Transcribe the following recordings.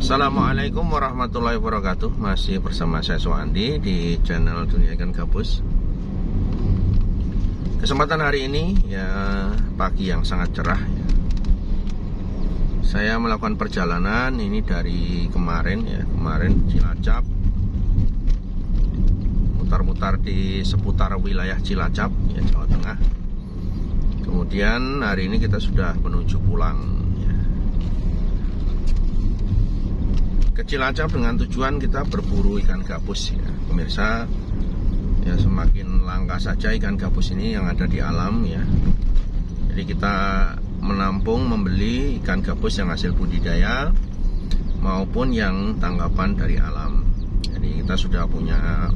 Assalamualaikum warahmatullahi wabarakatuh. Masih bersama saya Suandi di channel Dunia Ikan Gabus. Kesempatan hari ini ya pagi yang sangat cerah ya. Saya melakukan perjalanan ini dari kemarin Cilacap, mutar-mutar di seputar wilayah Cilacap ya, Jawa Tengah. Kemudian hari ini kita sudah menuju pulang ke Cilacap dengan tujuan kita berburu ikan gabus ya pemirsa. Ya semakin langka saja ikan gabus ini yang ada di alam ya. Jadi kita menampung membeli ikan gabus yang hasil budidaya maupun yang tangkapan dari alam. Jadi kita sudah punya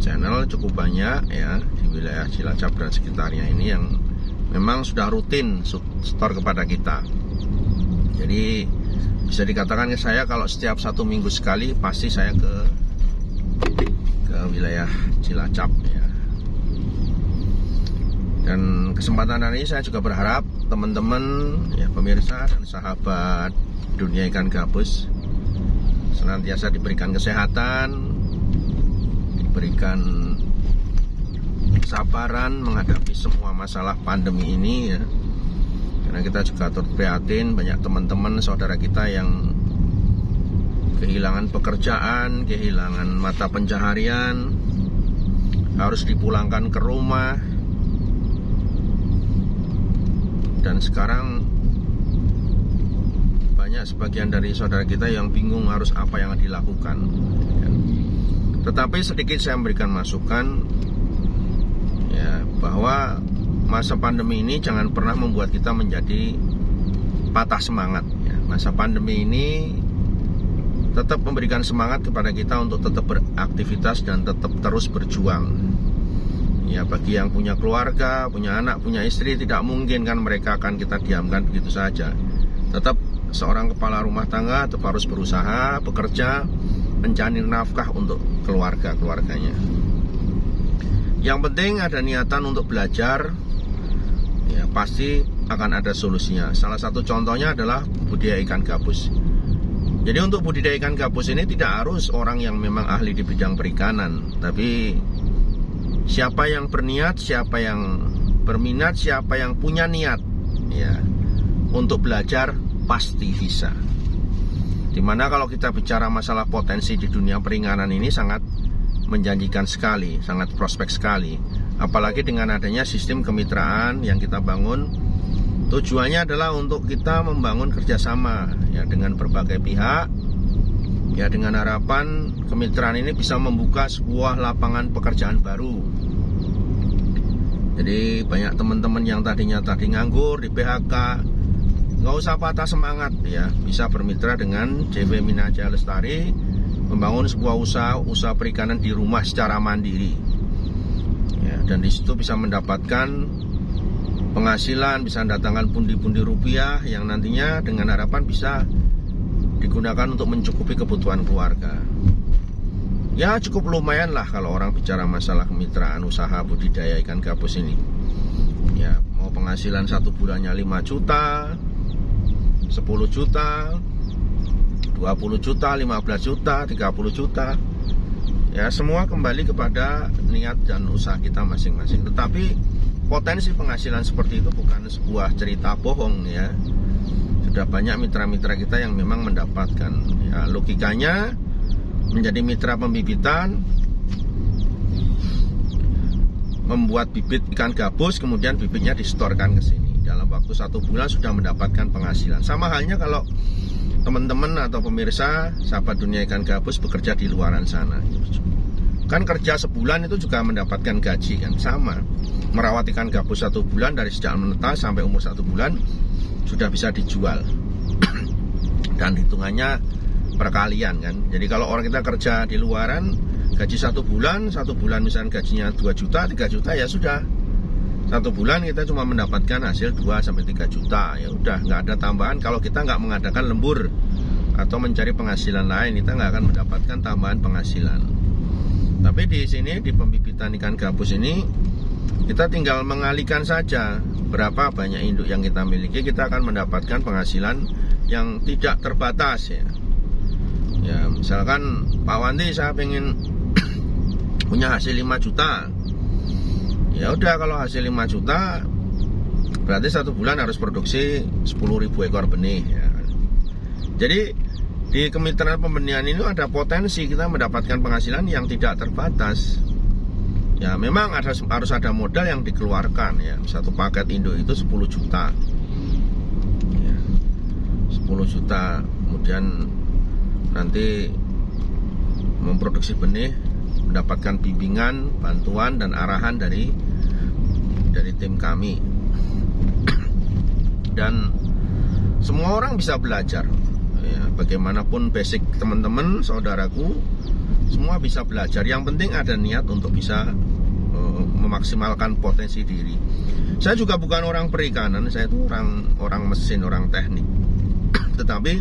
channel cukup banyak ya di wilayah Cilacap dan sekitarnya ini yang memang sudah rutin store kepada kita. Jadi bisa dikatakan ke saya kalau setiap 1 minggu sekali pasti saya ke wilayah Cilacap ya. Dan kesempatan hari ini saya juga berharap teman-teman ya pemirsa dan sahabat dunia ikan gabus senantiasa diberikan kesehatan, diberikan kesabaran menghadapi semua masalah pandemi ini ya. Karena kita juga turut prihatin banyak teman-teman saudara kita yang kehilangan pekerjaan, kehilangan mata pencaharian, harus dipulangkan ke rumah. Dan sekarang banyak sebagian dari saudara kita yang bingung harus apa yang dilakukan. Tetapi sedikit saya memberikan masukan ya bahwa masa pandemi ini jangan pernah membuat kita menjadi patah semangat ya. Masa pandemi ini tetap memberikan semangat kepada kita untuk tetap beraktivitas dan tetap terus berjuang ya. Bagi yang punya keluarga, punya anak, punya istri, tidak mungkin kan mereka akan kita diamkan begitu saja. Tetap seorang kepala rumah tangga tetap harus berusaha, bekerja, mencari nafkah untuk keluarganya. Yang penting ada niatan untuk belajar ya, pasti akan ada solusinya. Salah satu contohnya adalah budidaya ikan gabus. Jadi untuk budidaya ikan gabus ini tidak harus orang yang memang ahli di bidang perikanan, tapi siapa yang berniat, siapa yang berminat, siapa yang punya niat ya untuk belajar pasti bisa. Dimana kalau kita bicara masalah potensi di dunia perikanan ini sangat menjanjikan sekali, sangat prospek sekali. Apalagi dengan adanya sistem kemitraan yang kita bangun, tujuannya adalah untuk kita membangun kerjasama ya dengan berbagai pihak ya, dengan harapan kemitraan ini bisa membuka sebuah lapangan pekerjaan baru. Jadi banyak teman-teman yang tadi nganggur di PHK, nggak usah patah semangat ya, bisa bermitra dengan JV Mina Jaya Lestari, membangun sebuah usaha perikanan di rumah secara mandiri. Ya, dan di situ bisa mendapatkan penghasilan, bisa mendatangkan pundi-pundi rupiah yang nantinya dengan harapan bisa digunakan untuk mencukupi kebutuhan keluarga. Ya cukup lumayan lah kalau orang bicara masalah kemitraan usaha budidaya ikan gabus ini. Ya mau penghasilan 1 bulannya 5 juta, 10 juta, 20 juta, 15 juta, 30 juta. Ya semua kembali kepada niat dan usaha kita masing-masing. Tetapi potensi penghasilan seperti itu bukan sebuah cerita bohong ya. Sudah banyak mitra-mitra kita yang memang mendapatkan ya, logikanya menjadi mitra pembibitan, membuat bibit ikan gabus, kemudian bibitnya distorkan ke sini. Dalam waktu 1 bulan sudah mendapatkan penghasilan. Sama halnya kalau teman-teman atau pemirsa sahabat dunia ikan gabus bekerja di luaran sana, kan kerja sebulan itu juga mendapatkan gaji kan, sama. Merawat ikan gabus 1 bulan dari sejak menetas sampai umur 1 bulan sudah bisa dijual dan hitungannya perkalian kan. Jadi kalau orang kita kerja di luaran gaji 1 bulan misalnya gajinya 2 juta, 3 juta ya sudah. 1 bulan kita cuma mendapatkan hasil 2-3 juta. Ya udah, nggak ada tambahan. Kalau kita nggak mengadakan lembur atau mencari penghasilan lain, kita nggak akan mendapatkan tambahan penghasilan. Tapi di sini di pembibitan ikan gabus ini kita tinggal mengalihkan saja berapa banyak induk yang kita miliki, kita akan mendapatkan penghasilan yang tidak terbatas ya. misalkan Pak Wanti saya pengen punya hasil 5 juta. Ya udah, kalau hasil 5 juta berarti 1 bulan harus produksi 10.000 ekor benih ya. Jadi di kemitraan pembenihan ini ada potensi kita mendapatkan penghasilan yang tidak terbatas. Ya memang harus ada modal yang dikeluarkan ya. Satu paket induk itu 10 juta ya, 10 juta. Kemudian nanti memproduksi benih, mendapatkan bimbingan, bantuan dan arahan dari tim kami. Dan semua orang bisa belajar ya, bagaimanapun basic teman-teman, saudaraku, semua bisa belajar. Yang penting ada niat untuk bisa memaksimalkan potensi diri. Saya juga bukan orang perikanan, saya itu orang mesin, orang teknik. Tetapi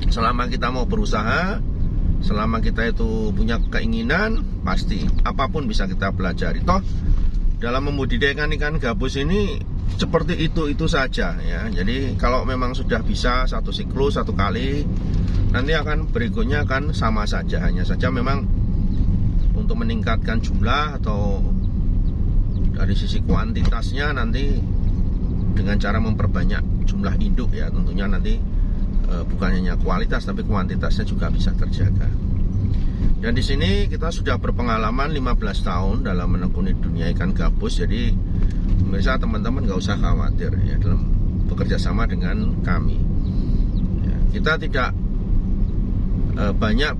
selama kita mau berusaha, selama kita itu punya keinginan, pasti apapun bisa kita pelajari. Toh dalam membudidayakan ikan gabus ini seperti itu saja ya. Jadi kalau memang sudah bisa satu siklus, satu kali, nanti akan berikutnya akan sama saja. Hanya saja memang untuk meningkatkan jumlah atau dari sisi kuantitasnya nanti dengan cara memperbanyak jumlah induk ya, tentunya nanti bukan hanya kualitas tapi kuantitasnya juga bisa terjaga. Dan di sini kita sudah berpengalaman 15 tahun dalam menekuni dunia ikan gabus. Jadi pemirsa, teman-teman nggak usah khawatir ya dalam bekerja sama dengan kami ya, kita tidak banyak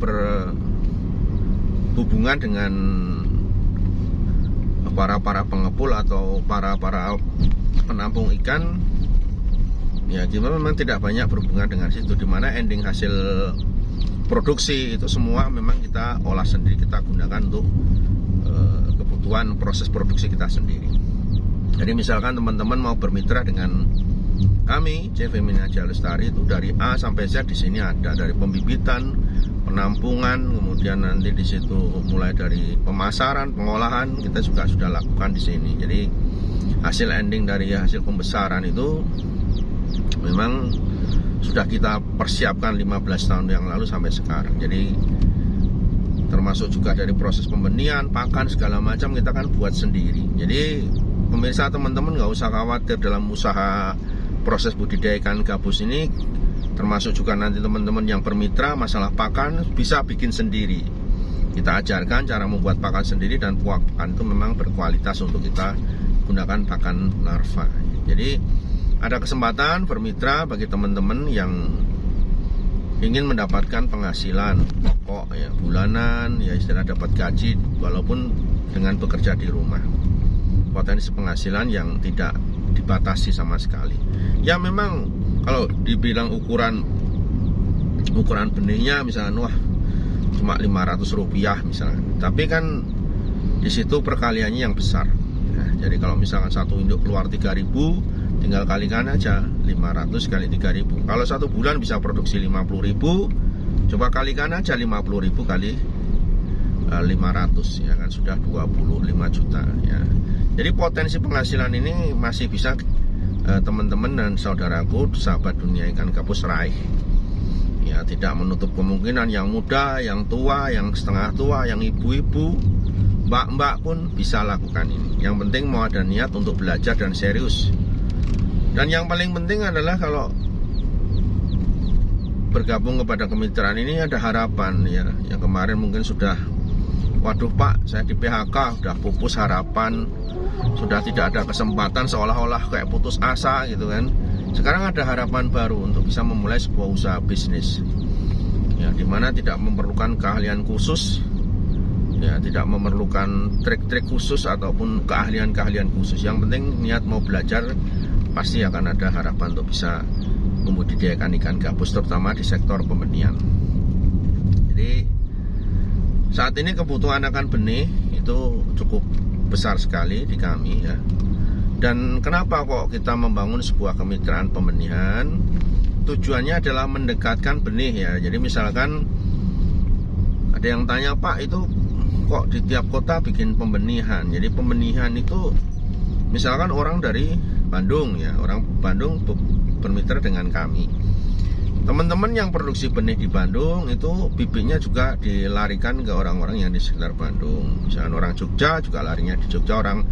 berhubungan dengan para pengepul atau para penampung ikan ya. Kita memang tidak banyak berhubungan dengan situ, dimana ending hasil produksi itu semua memang kita olah sendiri, kita gunakan untuk kebutuhan proses produksi kita sendiri. Jadi misalkan teman-teman mau bermitra dengan kami, CV Minaja Lestari, itu dari A sampai Z di sini ada, dari pembibitan, penampungan, kemudian nanti di situ mulai dari pemasaran, pengolahan kita juga sudah lakukan di sini. Jadi hasil ending dari hasil pembesaran itu memang sudah kita persiapkan 15 tahun yang lalu sampai sekarang. Jadi termasuk juga dari proses pembenihan, pakan segala macam kita kan buat sendiri. Jadi pemirsa, teman-teman nggak usah khawatir dalam usaha proses budidaya ikan gabus ini. Termasuk juga nanti teman-teman yang bermitra masalah pakan bisa bikin sendiri. Kita ajarkan cara membuat pakan sendiri, dan pakan itu memang berkualitas untuk kita gunakan pakan larva. Jadi ada kesempatan bermitra bagi teman-teman yang ingin mendapatkan penghasilan pokok ya, bulanan ya, istilah dapat gaji walaupun dengan bekerja di rumah. Potensi penghasilan yang tidak dibatasi sama sekali. Ya memang kalau dibilang ukuran benihnya misalnya wah cuma Rp500 misalnya, tapi kan di situ perkaliannya yang besar. Nah, jadi kalau misalkan satu induk keluar 3.000, tinggal kalikan aja 500 kali 3.000. Kalau satu bulan bisa produksi 50.000, coba kalikan aja 50.000 kali 500 ya kan, sudah 25 juta ya. Jadi potensi penghasilan ini masih bisa teman-teman dan saudaraku sahabat dunia ikan gabus raih ya. Tidak menutup kemungkinan yang muda, yang tua, yang setengah tua, yang ibu-ibu, mbak-mbak pun bisa lakukan ini. Yang penting mau ada niat untuk belajar dan serius. Dan yang paling penting adalah kalau bergabung kepada kemitraan ini ada harapan ya. Yang kemarin mungkin sudah, waduh Pak, saya di PHK, sudah pupus harapan, sudah tidak ada kesempatan, seolah-olah kayak putus asa gitu kan. Sekarang ada harapan baru untuk bisa memulai sebuah usaha bisnis ya, dimana tidak memerlukan keahlian khusus ya, tidak memerlukan trik-trik khusus ataupun keahlian-keahlian khusus. Yang penting niat mau belajar, pasti akan ada harapan untuk bisa membudidayakan ikan gabus, terutama di sektor pembenihan. Jadi saat ini kebutuhan akan benih itu cukup besar sekali di kami ya. Dan kenapa kok kita membangun sebuah kemitraan pembenihan? Tujuannya adalah mendekatkan benih ya. Jadi misalkan ada yang tanya, Pak, itu kok di tiap kota bikin pembenihan? Jadi pembenihan itu misalkan orang dari Bandung ya, orang Bandung bermitra dengan kami. teman-teman yang produksi benih di Bandung itu bibitnya juga dilarikan ke orang-orang yang di sekitar Bandung. Misalnya orang Jogja juga larinya di Jogja, orang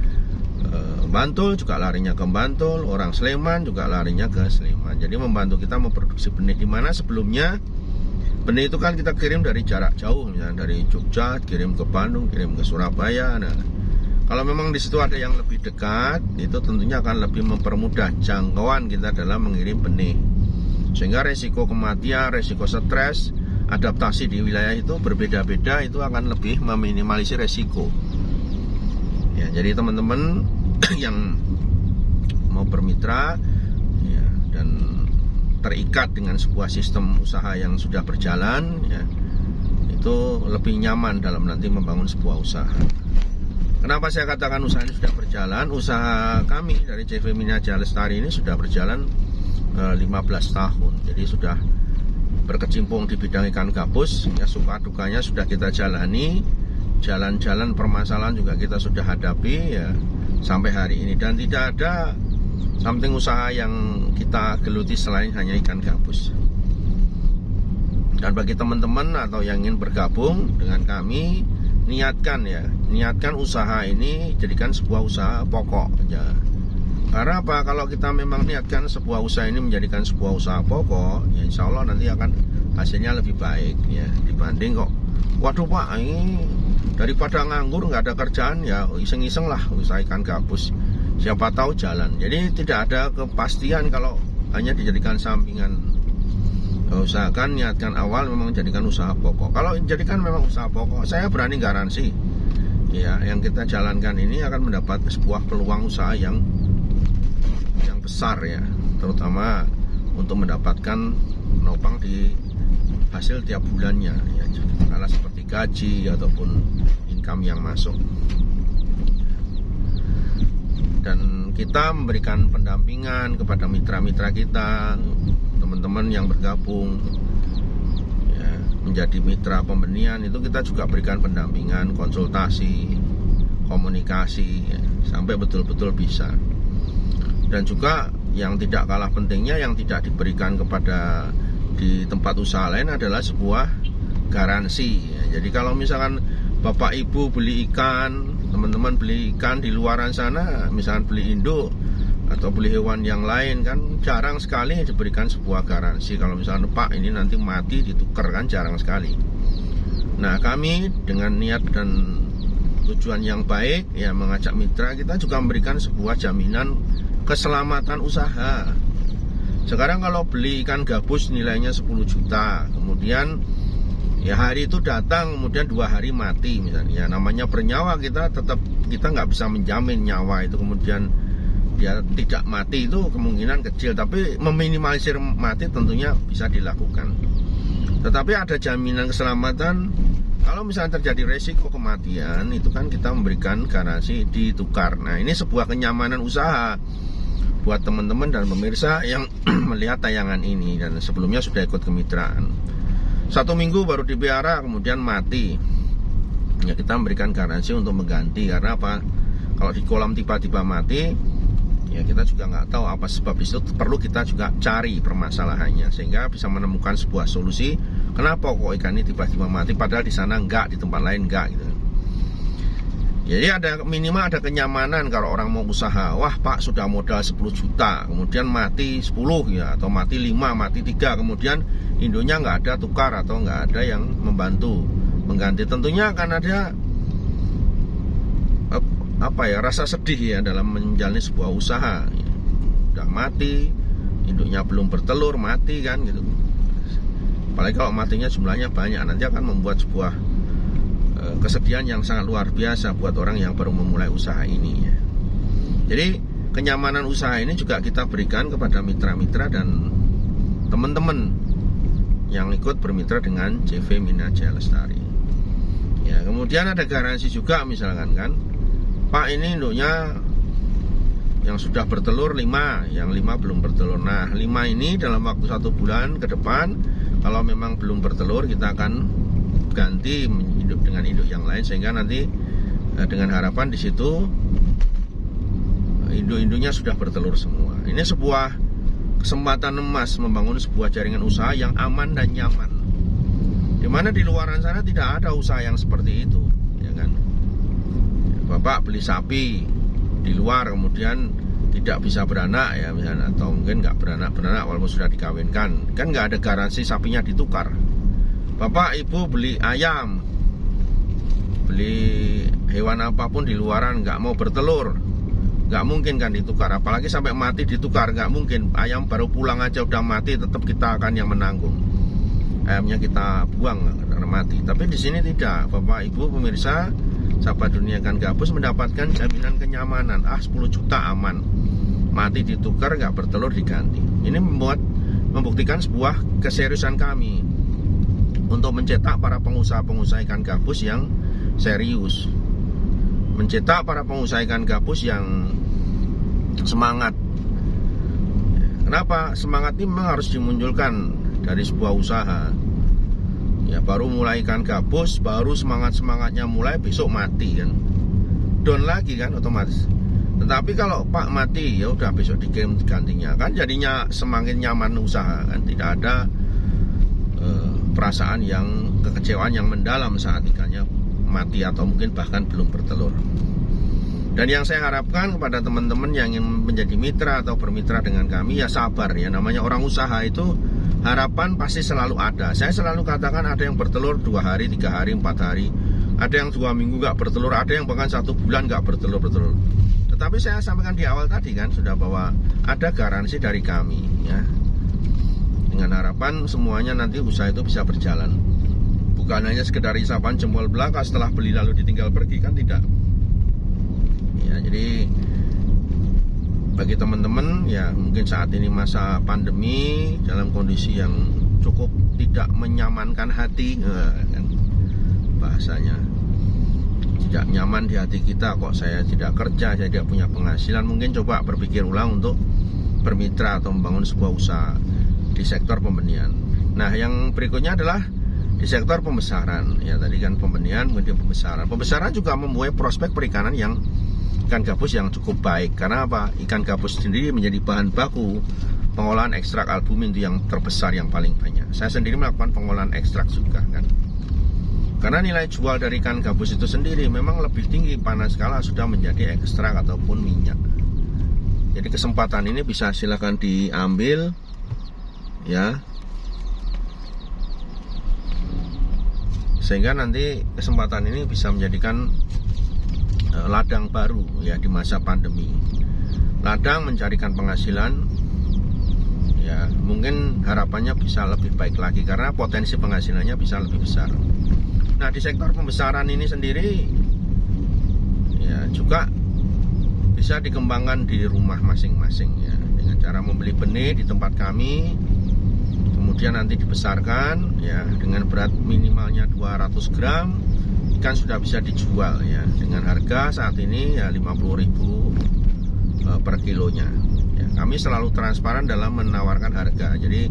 Bantul juga larinya ke Bantul, orang Sleman juga larinya ke Sleman. Jadi membantu kita memproduksi benih, di mana sebelumnya benih itu kan kita kirim dari jarak jauh, misalnya dari Jogja kirim ke Bandung, kirim ke Surabaya. Nah, kalau memang di situ ada yang lebih dekat, itu tentunya akan lebih mempermudah jangkauan kita dalam mengirim benih. Sehingga resiko kematian, resiko stres, adaptasi di wilayah itu berbeda-beda, itu akan lebih meminimalisir resiko. Ya, jadi teman-teman yang mau bermitra ya, dan terikat dengan sebuah sistem usaha yang sudah berjalan ya, itu lebih nyaman dalam nanti membangun sebuah usaha. Kenapa saya katakan usaha ini sudah berjalan? Usaha kami dari CV Mina Jaya Lestari ini sudah berjalan 15 tahun. Jadi sudah berkecimpung di bidang ikan gabus ya, suka dukanya sudah kita jalani, jalan-jalan permasalahan juga kita sudah hadapi ya sampai hari ini, dan tidak ada samping usaha yang kita geluti selain hanya ikan gabus. Dan bagi teman-teman atau yang ingin bergabung dengan kami, niatkan usaha ini jadikan sebuah usaha pokok ya. Karena apa? Kalau kita memang niatkan sebuah usaha ini menjadikan sebuah usaha pokok, ya insya Allah nanti akan hasilnya lebih baik ya, dibanding kok waduh Pak, ini daripada nganggur nggak ada kerjaan ya iseng-iseng lah usaha ikan gabus, siapa tahu jalan. Jadi tidak ada kepastian kalau hanya dijadikan sampingan. Usahakan, niatkan awal memang jadikan usaha pokok. Kalau jadikan memang usaha pokok, saya berani garansi ya, yang kita jalankan ini akan mendapat sebuah peluang usaha yang besar ya, terutama untuk mendapatkan menopang di hasil tiap bulannya ya, kala seperti gaji ataupun income yang masuk. Dan kita memberikan pendampingan kepada mitra-mitra kita, teman-teman yang bergabung ya, menjadi mitra pembenihan, itu kita juga berikan pendampingan, konsultasi, komunikasi ya, sampai betul-betul bisa. Dan juga yang tidak kalah pentingnya, yang tidak diberikan kepada di tempat usaha lain adalah sebuah garansi ya. Jadi kalau misalkan Bapak Ibu beli ikan, teman-teman beli ikan di luaran sana, misalkan beli induk atau beli hewan yang lain, kan jarang sekali diberikan sebuah garansi. Kalau misalkan Pak ini nanti mati ditukar, kan jarang sekali. Nah, kami dengan niat dan tujuan yang baik ya, mengajak mitra, kita juga memberikan sebuah jaminan keselamatan usaha. Sekarang kalau beli ikan gabus nilainya 10 juta, kemudian ya hari itu datang, kemudian 2 hari mati misalnya, ya, namanya bernyawa, kita nggak bisa menjamin nyawa itu kemudian dia tidak mati, itu kemungkinan kecil, tapi meminimalisir mati tentunya bisa dilakukan. Tetapi ada jaminan keselamatan. Kalau misalnya terjadi resiko kematian, itu kan kita memberikan garansi ditukar. Nah, ini sebuah kenyamanan usaha buat teman-teman dan pemirsa yang melihat tayangan ini dan sebelumnya sudah ikut kemitraan. 1 minggu baru dipelihara kemudian mati, ya kita memberikan garansi untuk mengganti. Karena apa? Kalau di kolam tiba-tiba mati, ya kita juga nggak tahu apa sebab itu, perlu kita juga cari permasalahannya sehingga bisa menemukan sebuah solusi. Kenapa kok ikan ini tiba-tiba mati padahal di sana enggak, di tempat lain enggak gitu. Jadi ada minimal ada kenyamanan kalau orang mau usaha. Wah Pak, sudah modal 10 juta, kemudian mati 10 ya, atau mati 5, mati 3, kemudian induknya nggak ada tukar atau nggak ada yang membantu mengganti. Tentunya akan ada rasa sedih ya dalam menjalani sebuah usaha. Udah mati, induknya belum bertelur, mati kan gitu. Apalagi kalau matinya jumlahnya banyak, nanti akan membuat sebuah kesedihan yang sangat luar biasa buat orang yang baru memulai usaha ini ya. Jadi kenyamanan usaha ini juga kita berikan kepada mitra-mitra dan teman-teman yang ikut bermitra dengan CV Mina Jaya Lestari ya. Kemudian ada garansi juga, misalkan kan Pak ini induknya yang sudah bertelur 5, yang 5 belum bertelur. Nah 5 ini dalam waktu 1 bulan ke depan kalau memang belum bertelur, kita akan ganti hidup dengan induk yang lain, sehingga nanti dengan harapan di situ induk-induknya sudah bertelur semua. Ini sebuah kesempatan emas membangun sebuah jaringan usaha yang aman dan nyaman. Dimana di luaran sana tidak ada usaha yang seperti itu, ya kan? Bapak beli sapi di luar kemudian tidak bisa beranak ya misalnya, atau mungkin nggak beranak walaupun sudah dikawinkan, kan nggak ada garansi sapinya ditukar. Bapak ibu beli ayam, beli hewan apapun di luaran nggak mau bertelur, nggak mungkin kan ditukar, apalagi sampai mati ditukar, nggak mungkin. Ayam baru pulang aja udah mati, tetap kita akan yang menanggung. Ayamnya kita buang karena mati. Tapi di sini tidak, Bapak Ibu pemirsa, sahabat Dunia Ikan Gabus mendapatkan jaminan kenyamanan. 10 juta aman, mati ditukar, nggak bertelur diganti. Ini membuktikan sebuah keseriusan kami untuk mencetak para pengusaha-pengusaha ikan gabus yang serius, mencetak para pengusaha ikan gabus yang semangat. Kenapa? Semangat ini memang harus dimunculkan dari sebuah usaha. Ya baru mulai ikan gabus, baru semangatnya mulai, besok mati kan, down lagi kan otomatis. Tetapi kalau Pak mati, ya udah besok dikirim gantinya, kan jadinya semakin nyaman usaha kan, tidak ada perasaan yang kekecewaan yang mendalam saat ikannya mati atau mungkin bahkan belum bertelur. Dan yang saya harapkan kepada teman-teman yang ingin menjadi mitra atau bermitra dengan kami, ya sabar ya, namanya orang usaha itu harapan pasti selalu ada. Saya selalu katakan ada yang bertelur 2 hari, 3 hari, 4 hari, ada yang 2 minggu gak bertelur, ada yang bahkan 1 bulan gak bertelur. Tetapi saya sampaikan di awal tadi kan sudah, bahwa ada garansi dari kami ya, dengan harapan semuanya nanti usaha itu bisa berjalan. Bukan hanya sekedar isapan jempol belaka setelah beli lalu ditinggal pergi, kan tidak. Ya, jadi bagi teman-teman ya mungkin saat ini masa pandemi dalam kondisi yang cukup tidak menyamankan hati, kan bahasanya tidak nyaman di hati kita, kok saya tidak kerja, saya tidak punya penghasilan. Mungkin coba berpikir ulang untuk bermitra atau membangun sebuah usaha di sektor pembenihan. Nah yang berikutnya adalah di sektor pembesaran. Ya tadi kan pembenihan, kemudian pembesaran. Pembesaran juga mempunyai prospek perikanan yang ikan gabus yang cukup baik. Karena apa? Ikan gabus sendiri menjadi bahan baku pengolahan ekstrak albumin itu yang terbesar, yang paling banyak. Saya sendiri melakukan pengolahan ekstrak juga kan. Karena nilai jual dari ikan gabus itu sendiri memang lebih tinggi panas skala sudah menjadi ekstrak ataupun minyak. Jadi kesempatan ini bisa silakan diambil ya, sehingga nanti kesempatan ini bisa menjadikan ladang baru ya di masa pandemi. Ladang mencarikan penghasilan ya, mungkin harapannya bisa lebih baik lagi karena potensi penghasilannya bisa lebih besar. Nah di sektor pembesaran ini sendiri ya juga bisa dikembangkan di rumah masing-masing ya, dengan cara membeli benih di tempat kami, kemudian nanti dibesarkan ya dengan berat minimalnya 200 gram, ikan sudah bisa dijual ya dengan harga saat ini ya 50.000 per kilonya ya. Kami selalu transparan dalam menawarkan harga, jadi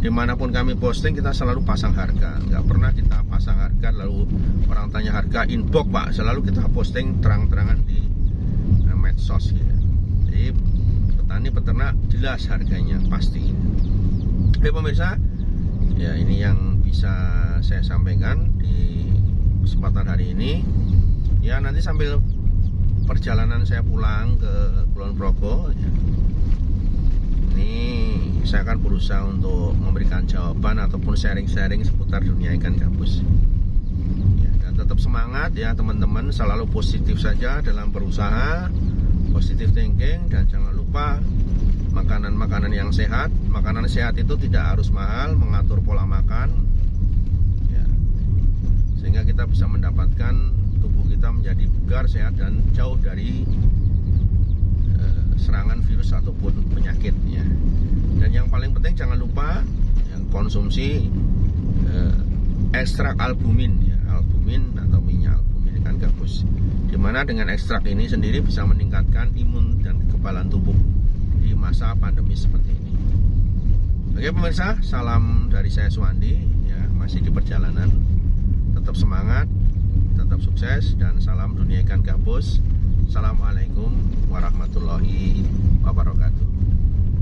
dimanapun kami posting kita selalu pasang harga, nggak pernah kita pasang harga lalu orang tanya harga inbox Pak, selalu kita posting terang-terangan di medsos ya. Jadi petani peternak jelas harganya pasti. Oke pemirsa, ya ini yang bisa saya sampaikan di kesempatan hari ini. Ya nanti sambil perjalanan saya pulang ke Kulon Progo ya, ini saya akan berusaha untuk memberikan jawaban ataupun sharing-sharing seputar dunia ikan gabus ya, dan tetap semangat ya teman-teman, selalu positif saja dalam berusaha, positive thinking, dan jangan lupa makanan-makanan yang sehat. Makanan sehat itu tidak harus mahal, mengatur pola makan ya, sehingga kita bisa mendapatkan tubuh kita menjadi bugar, sehat, dan jauh dari serangan virus ataupun penyakit ya. Dan yang paling penting jangan lupa yang konsumsi ekstrak albumin ya, albumin atau minyak albumin ikan gabus, dimana dengan ekstrak ini sendiri bisa meningkatkan imun dan kekebalan tubuh di masa pandemi seperti ini. Oke pemirsa, salam dari saya Suwandi ya, masih di perjalanan, tetap semangat, tetap sukses, dan salam dunia ikan gabus. Assalamualaikum warahmatullahi wabarakatuh.